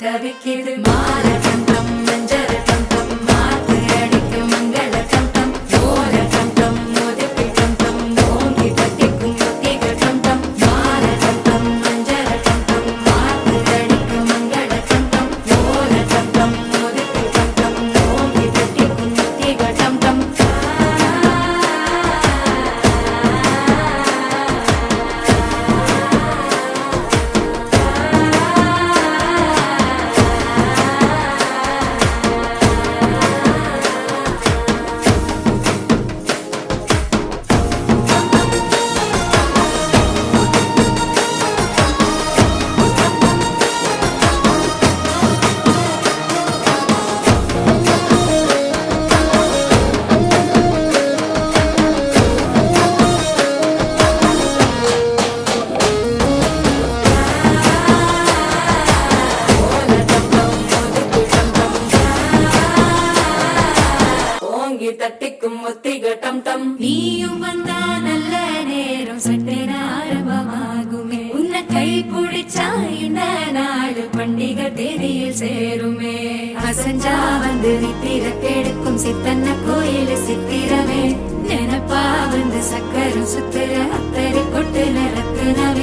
தவிக்கிது மாற கண்டம் மஞ்சர கண்டம் மாத்து அடிக்கும் மங்கள கண்டம் ஓர கண்டம் முதுப்பி கண்டம் ஓங்கி தட்டிக்கும் முத்திக கண்டம் மாற கண்டம் மஞ்சர கண்டம் மாத்து அடிக்கும் மங்கள கண்டம் ஓர கண்டம் முதுப்பி கண்டம் ஓங்கி தட்டிக்கும் முத்திக கண்டம் தட்டிக்கும் முத்திக டம் டம் நீயும் வந்தா நல்ல நேரம் சட்டென ஆரம்பமாகுமே உன்னை கை பிடிச்சா இந்த நாடு பண்டிகை தேதியில் சேருமே அசஞ்சா வந்து நித்திர கெடுக்கும் சித்தன்ன கோயில் சித்திரமே நினப்பா வந்து சக்கரம் சுத்துற அத்தரை கொட்டுல ரத்தினவே